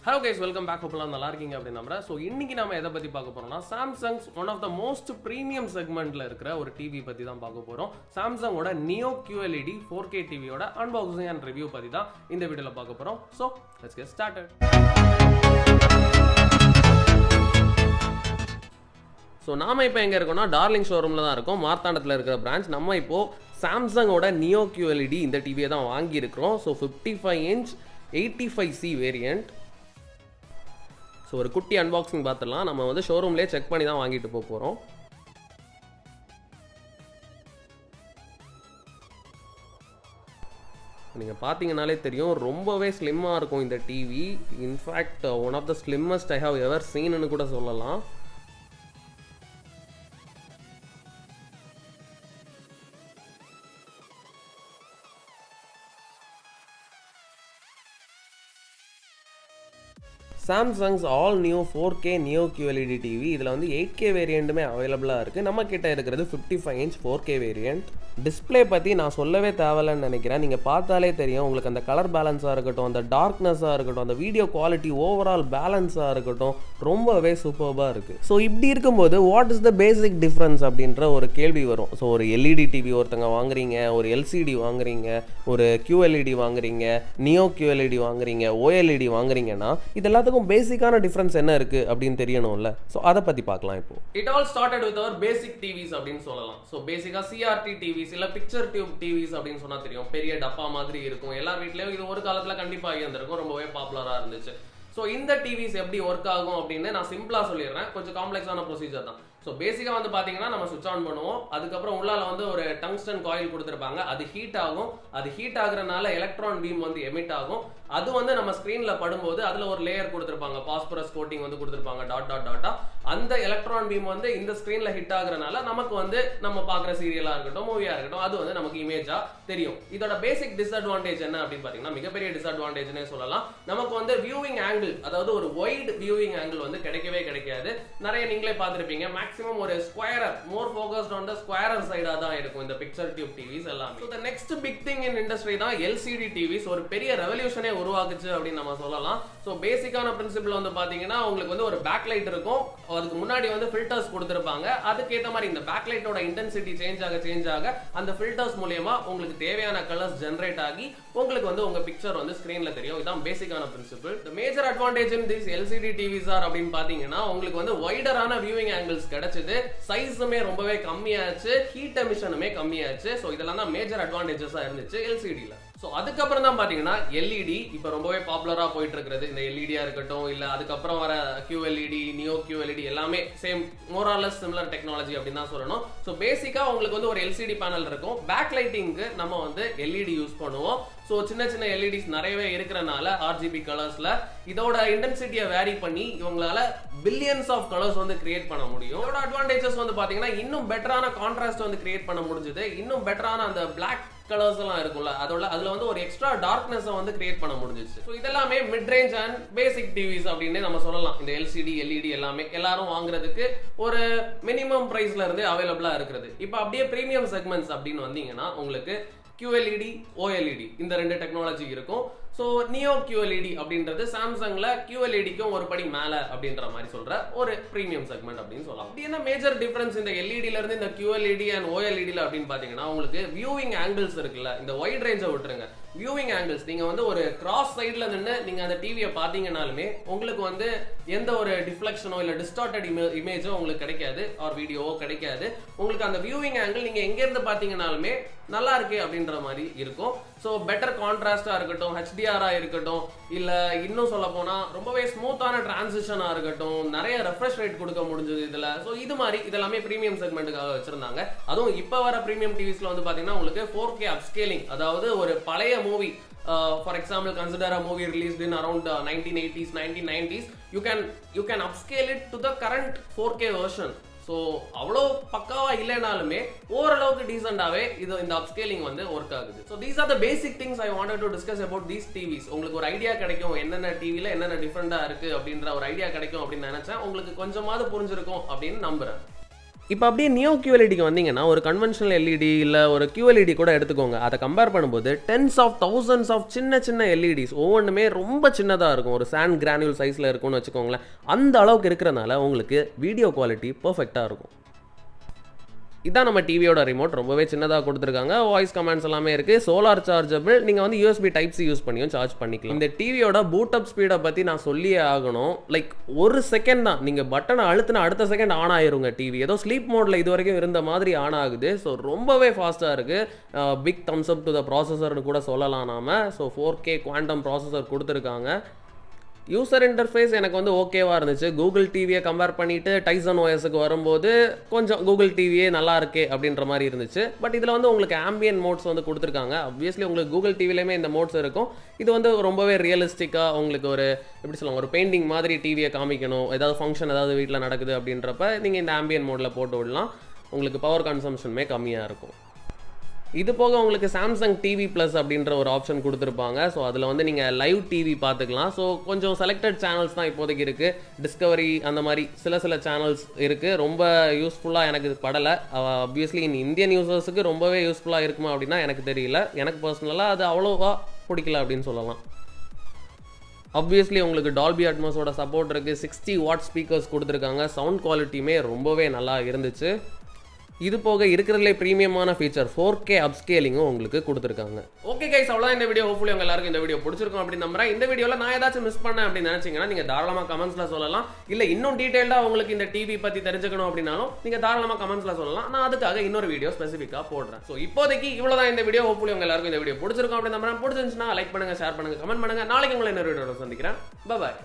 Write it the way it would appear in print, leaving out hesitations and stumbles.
Hello guys, welcome back. Hope நல்லா இருக்கீங்க அப்படி நம்புறேன். ஸோ இன்னைக்கு நம்ம எதை பற்றி பார்க்க போறோம்னா Samsung's one of the most premium செக்மெண்ட்ல இருக்கிற ஒரு டிவி பற்றி தான் பார்க்க போகிறோம். சாம்சங்கோட நியோ QLED 4K டிவியோட அன்பாக்சிங் அண்ட் ரிவ்யூ பற்றி தான் இந்த வீடியோவில் பார்க்க போகிறோம். So let's get started. So நாம் இப்போ எங்கே இருக்கோம்னா டார்லிங் ஷோரூமில் தான் இருக்கோம், மார்த்தாண்டத்தில் இருக்கிற பிரான்ச். நம்ம இப்போது சாம்சங்கோட நியோ QLED இந்த டிவியை தான் வாங்கியிருக்கிறோம். So 55 inch 85C variant. So ஒரு குட்டி அன்பாக்சிங் பார்த்துடலாம். நம்ம வந்து ஷோரூம்லேயே செக் பண்ணி தான் வாங்கிட்டு போக போகிறோம். நீங்கள் பார்த்தீங்கனாலே தெரியும், ரொம்பவே ஸ்லிம்மாக இருக்கும் இந்த TV. In fact one of the slimmest I have ever சீன்னு கூட சொல்லலாம். Samsung's all new 4K neo QLED TV. இதில் வந்து 8K வேரியண்ட்டுமே அவைலபிளாக இருக்குது. நம்ம கிட்ட இருக்கிறது 55 இன்ச் 4K வேரியண்ட். டிஸ்பிளே பற்றி நான் சொல்லவே தேவையில்லைன்னு நினைக்கிறேன். நீங்கள் பார்த்தாலே தெரியும் உங்களுக்கு அந்த கலர் பேலன்ஸாக இருக்கட்டும், அந்த டார்க்னஸாக இருக்கட்டும், அந்த வீடியோ குவாலிட்டி ஓவரால் பேலன்ஸாக இருக்கட்டும், ரொம்பவே சூப்பர்பாக இருக்குது. ஸோ இப்படி இருக்கும்போது what is the basic difference அப்படின்ற ஒரு கேள்வி வரும். ஸோ ஒரு LED டிவி ஒருத்தங்க வாங்குறீங்க, ஒரு LCD வாங்குறீங்க, ஒரு QLED வாங்குறீங்க, நியோ QLED வாங்குறீங்க, OLED வாங்குறீங்கன்னா இது எல்லாத்துக்கும் பேசிக்கான டிஃபரன்ஸ் என்ன இருக்கு அப்படின்னு தெரியணும்ல. சோ அத பத்தி பார்க்கலாம். இப்போ it all started with our basic TVs அப்படின்னு சொல்லலாம். சோ பேசிக்கா CRT டிவிஸ் இல்ல பிக்சர் டியூப் டிவிஸ் அப்படின்னு சொன்னா தெரியும், பெரிய டப்பா மாதிரி இருக்கும். எல்லார் வீட்லயும் இது ஒரு காலத்துல கண்டிப்பா இருந்திருக்கும், ரொம்பவே பாப்புலரா இருந்துச்சு. ஸோ இந்த டிவிஸ் எப்படி ஒர்க் ஆகும் அப்படின்னு நான் சிம்பிளாக சொல்லிடுறேன். கொஞ்சம் காம்ப்ளெக்ஸான ப்ரொசீஜர் தான். ஸோ பேசிக்காக வந்து பார்த்தீங்கன்னா நம்ம சுவிட்ச் ஆன் பண்ணுவோம். அதுக்கப்புறம் உள்ளால வந்து ஒரு டங்ஸ்டன் காயில் கொடுத்துருப்பாங்க. அது ஹீட் ஆகும். அது ஹீட் ஆகுறதுனால எலக்ட்ரான் பீம் வந்து எமிட் ஆகும். அது வந்து நம்ம ஸ்க்ரீனில் படும்போது அதில் ஒரு லேயர் கொடுத்துருப்பாங்க, பாஸ்பரஸ் கோட்டிங் வந்து கொடுத்துருப்பாங்க, டாட்டா. அந்த எலக்ட்ரான் பீம் வந்து இந்த ஸ்க்ரீனில் ஹிட் ஆகுறதுனால நமக்கு வந்து நம்ம பார்க்குற சீரியலாக இருக்கட்டும், மூவியாக இருக்கட்டும், அது வந்து நமக்கு இமேஜாக தெரியும். இதோட பேசிக் டிஸ்அட்வான்டேஜ் என்ன அப்படின்னு பார்த்தீங்கன்னா, மிகப்பெரிய டிஸ்அட்வான்டேஜ்னே சொல்லலாம். நமக்கு வந்து வியூவிங் ஆங்கிள், அதாவது ஒரு வைட் வியூவிங் ஆங்கிள் வந்து கிடைக்கவே கிடைக்காது. நிறைய நீங்களே பார்த்துருப்பீங்க, மேக்ஸிமம் ஒரு ஸ்கொயரர், மோர் ஃபோக்கஸ்ட் ஆன் த ஸ்கொயரர் சைடாக தான் இருக்கும் இந்த பிக்சர் டியூப் டிவிஸ் எல்லாமே. So the next big thing in industry தான் LCD டிவிஸ். ஒரு பெரிய ரெவல்யூஷனே உருவாக்குச்சு அப்படின்னு நம்ம சொல்லலாம். ஸோ பேசிக்கான பிரின்சிபிள் வந்து பார்த்தீங்கன்னா, உங்களுக்கு வந்து ஒரு பேக் லைட் இருக்கும், அதுக்கு முன்னாடி வந்து ஃபில்டர்ஸ் கொடுத்துருப்பாங்க. அதுக்கேற்ற மாதிரி இந்த பேக் லைட்டோட இன்டென்சிட்டி சேஞ்ச் ஆக அந்த ஃபில்டர்ஸ் மூலமா உங்களுக்கு தேவையான கலர்ஸ் ஜெனரேட் ஆகி உங்களுக்கு வந்து உங்க பிக்சர் வந்து ஸ்கிரீன்ல தெரியும். இதுதான் பேசிக்கான principle. The major advantage in this LCD TVs are அப்படின்னு பாத்தீங்கன்னா, உங்களுக்கு வந்து வைடரான வியூவிங் ஆங்கிள்ஸ் கிடைச்சது, சைஸுமே ரொம்பவே கம்மியாச்சு, ஹீட் எமிஷனுமே கம்மியாச்சு. ஸோ இதெல்லாம் தான் மேஜர் அட்வான்டேஜஸா இருந்துச்சு LCDல. ஸோ அதுக்கப்புறம் தான் பார்த்தீங்கன்னா LED இப்போ ரொம்பவே பாப்புலராக போயிட்டு இருக்கிறது. இந்த LEDயா இருக்கட்டும், இல்லை அதுக்கப்புறம் வர QLED, நியோ QLED எல்லாமே சேம் மோராலஸ் சிமிலர் டெக்னாலஜி அப்படின்னு தான் சொல்லணும். ஸோ பேசிக்காக உங்களுக்கு வந்து ஒரு LCD பேனல் இருக்கும். பேக் லைட்டிங்க்கு நம்ம வந்து LED யூஸ் பண்ணுவோம். ஸோ சின்ன சின்ன LEDs நிறையவே இருக்கிறனால RGB கலர்ஸ்ல இதோட இன்டென்சிட்டியை வேரி பண்ணி இவங்களால பில்லியன்ஸ் ஆஃப் கலர்ஸ் வந்து கிரியேட் பண்ண முடியும். இதோட அட்வான்டேஜஸ் வந்து பார்த்தீங்கன்னா, இன்னும் பெட்டரான கான்ட்ராஸ்ட் வந்து கிரியேட் பண்ண முடிஞ்சது. இன்னும் பெட்டரான அந்த பிளாக் கலர்ஸ் எல்லாம் இருக்கும்ல, அதுல வந்து ஒரு எக்ஸ்ட்ரா டார்க்னஸ் வந்து கிரியேட் பண்ண முடிஞ்சிச்சு. ஸோ இதெல்லாமே mid range and basic TVs அப்படின்னு நம்ம சொல்லலாம். இந்த LCD LED எல்லாமே எல்லாரும் வாங்குறதுக்கு ஒரு மினிமம் பிரைஸ்ல இருந்து அவைலபிளா இருக்கிறது. இப்போ அப்படியே பிரீமியம் செக்மெண்ட்ஸ் அப்படின்னு வந்தீங்கன்னா உங்களுக்கு QLED, OLED இந்த ரெண்டு டெக்னாலஜி இருக்கும். ஸோ நியோ QLED அப்படின்றது சாம்சங்ல QLEDக்கும் ஒரு படி மேல அப்படின்ற மாதிரி சொல்ற ஒரு பிரீமியம் செக்மெண்ட் அப்படின்னு சொல்லலாம். அப்படி என்ன மேஜர் டிஃபரன்ஸ் இந்த LEDல இருந்து இந்த QLED அண்ட் OLEDல அப்படின்னு பாத்தீங்கன்னா, உங்களுக்கு வியூவிங் ஆங்கிள்ஸ் இருக்குல்ல, இந்த வைட் ரேஞ்சை விட்டுருங்க. வியூவிங் ஆங்கிள்ஸ் நீங்க வந்து ஒரு கிராஸ் சைட்ல நின்று நீங்க அந்த டிவியை பாத்தீங்கன்னாலுமே உங்களுக்கு வந்து எந்த ஒரு டிஃப்ளெக்ஷனோ இல்ல டிஸ்டார்டட் இமேஜோ உங்களுக்கு கிடைக்காது, ஆர் வீடியோவோ கிடைக்காது. உங்களுக்கு அந்த வியூவிங் ஆங்கிள் நீங்க எங்க இருந்து பாத்தீங்கன்னாலுமே நல்லா இருக்கு அப்படின்ற மாதிரி இருக்கும். ஸோ பெட்டர் கான்ட்ராஸ்டா இருக்கட்டும், HDR இருக்கட்டும், இல்ல இன்னும் சொல்ல போனா ரொம்பவே ஸ்மூத்தான டிரான்சிஷனா இருக்கட்டும், நிறைய ரெஃப்ரெஷ் ரேட் கொடுக்க முடிஞ்சது இதுல. ஸோ இது மாதிரி இதெல்லாமே பிரீமியம் செக்மெண்ட்டுக்காக வச்சிருந்தாங்க. அதுவும் இப்ப வர பிரீமியம் டிவிஸ்ல வந்து பாத்தீங்கன்னா உங்களுக்கு 4K அப்ஸ்கேலிங், அதாவது ஒரு பழைய movie, for example consider a movie released in around 1980s 1990s, you can upscale it to the current 4K version. So அவ்வளோ பக்காவா இல்லைனாலுமே ஓரளவுக்கு டீசெண்டாவே இது இந்த அப்ஸ்கேலிங் வந்து ஒர்க் ஆகுது. So these are the basic things I wanted to discuss about these TVS. உங்களுக்கு ஒரு idea கிடைக்கும், என்னென்ன டிவில என்னென்ன டிஃப்ரெண்டா இருக்கு அப்படின்ற ஒரு ஐடியா கிடைக்கும் அப்படின்னு நினைச்சேன். உங்களுக்கு கொஞ்சமாவது புரிஞ்சிருக்கும் அப்படின்னு நம்புறேன். இப்போ அப்படியே நியோ QLEDக்கு வந்தீங்கன்னா ஒரு கன்வென்ஷனல் எல்இடி இல்லை ஒரு QLED கூட எடுத்துக்கோங்க. அதை கம்பேர் பண்ணும்போது டென்ஸ் ஆஃப் தௌசண்ட்ஸ் ஆஃப் சின்ன சின்ன எல்இடிஸ் ஒவ்வொன்றுமே ரொம்ப சின்னதாக இருக்கும். ஒரு சாண்ட் கிரானியூல் சைஸில் இருக்கும்னு வச்சுக்கோங்களேன். அந்த அளவுக்கு இருக்கிறனால உங்களுக்கு வீடியோ குவாலிட்டி பர்ஃபெக்டாக இருக்கும். இதான் நம்ம டிவியோட ரிமோட். ரொம்பவே சின்னதாக கொடுத்துருக்காங்க. வாய்ஸ் கமாண்ட்ஸ் எல்லாமே இருக்குது. Solar chargeable. நீங்கள் வந்து USB Type-C யூஸ் பண்ணியும் சார்ஜ் பண்ணிக்கலாம். இந்த டிவியோட பூட் அப் ஸ்பீடை பற்றி நான் சொல்லியே ஆகணும். லைக் ஒரு செகண்ட் தான், நீங்கள் பட்டனை அழுத்தின அடுத்த செகண்ட் ஆன் ஆயிருங்க டிவி. ஏதோ ஸ்லீப் மோடில் இது வரைக்கும் இருந்த மாதிரி ஆன் ஆகுது. ஸோ ரொம்பவே ஃபாஸ்ட்டாக இருக்குது. Big thumbs up to the ப்ராசஸர்னு கூட சொல்லலாம் நாம. ஸோ 4K குவாண்டம் ப்ராசஸர் கொடுத்துருக்காங்க. யூசர் இன்டர்ஃபேஸ் எனக்கு வந்து ஓகேவாக இருந்துச்சு. கூகுள் டிவியை கம்பேர் பண்ணிவிட்டு டைசன் OSக்கு வரும்போது கொஞ்சம் கூகுள் டிவியே நல்லா இருக்கே அப்படின்ற மாதிரி இருந்துச்சு. பட் இதில் வந்து உங்களுக்கு ஆம்பியன் மோட்ஸ் வந்து கொடுத்துருக்காங்க. ஆப்வியஸ்லி உங்களுக்கு கூகுள் டிவிலையுமே இந்த மோட்ஸ் இருக்கும். இது வந்து ரொம்பவே ரியலிஸ்டிக்காக உங்களுக்கு ஒரு எப்படி சொல்லுவாங்க, ஒரு பெயிண்டிங் மாதிரி டிவியை காமிக்கணும். ஏதாவது ஃபங்க்ஷன் ஏதாவது வீட்டில் நடக்குது அப்படின்றப்ப நீங்கள் இந்த ஆம்பியன் மோடில் போட்டு விடலாம். உங்களுக்கு பவர் கன்சம்ஷனுமே கம்மியாக இருக்கும். இது போக உங்களுக்கு சாம்சங் டிவி ப்ளஸ் அப்படின்ற ஒரு ஆப்ஷன் கொடுத்துருப்பாங்க. ஸோ அதில் வந்து நீங்கள் லைவ் டிவி பார்த்துக்கலாம். ஸோ கொஞ்சம் செலக்டட் சேனல்ஸ் தான் இப்போதைக்கு இருக்குது. டிஸ்கவரி அந்த மாதிரி சில சேனல்ஸ் இருக்குது. ரொம்ப யூஸ்ஃபுல்லாக எனக்கு படலை. ஆப்வியஸ்லி இந்தியன் யூசர்ஸுக்கு ரொம்பவே யூஸ்ஃபுல்லாக இருக்குமா அப்படின்னா எனக்கு தெரியல. எனக்கு பர்சனலாக அது அவ்வளோவா பிடிக்கல அப்படின்னு சொல்லலாம். ஆப்வியஸ்லி உங்களுக்கு டால்பி அட்மாஸோட சப்போர்ட் இருக்குது. 60 வாட் ஸ்பீக்கர்ஸ் கொடுத்துருக்காங்க. சவுண்ட் குவாலிட்டியுமே ரொம்பவே நல்லா இருந்துச்சு. இது போக இருக்கிறதுலே ப்ரீமியமான ஃபீச்சர் 4K அப்ஸ்கேலிங்கும் உங்களுக்கு கொடுத்துருக்காங்க. ஓகே கைஸ், அவ்வளோதான் இந்த வீடியோ. ஹோப்ஃபுல்லி உங்க எல்லாருக்கும் இந்த வீடியோ பிடிச்சிருக்கும் அப்படின்னு நம்புறேன். இந்த வீடியோவில் நான் ஏதாச்சும் மிஸ் பண்ணேன் அப்படின்னு நினைச்சீங்கன்னா நீங்கள் தாராளமாக கமெண்ட்ஸில் சொல்லலாம். இல்லை இன்னும் டீட்டெயிலாக உங்களுக்கு இந்த டிவி பற்றி தெரிஞ்சுக்கணும் அப்படின்னாலும் நீங்கள் தாராளமாக கமெண்ட்ஸில் சொல்லலாம். நான் அதுக்காக இன்னொரு வீடியோ ஸ்பெசிஃபிக்காக போடுறேன். ஸோ இப்போதைக்கு இவ்வளோதான் இந்த வீடியோ. ஹோப்ஃபுல்லி உங்க எல்லாருக்கும் இந்த வீடியோ பிடிச்சிருக்கும் அப்படின்னு நம்புறேன். பிடிச்சிருந்துச்சுன்னா லைக் பண்ணுங்க, ஷேர் பண்ணுங்க, கமெண்ட் பண்ணுங்க. நாளைக்கு உங்களை இன்னொரு வீடியோவில் சந்திக்கிறேன். பாய்.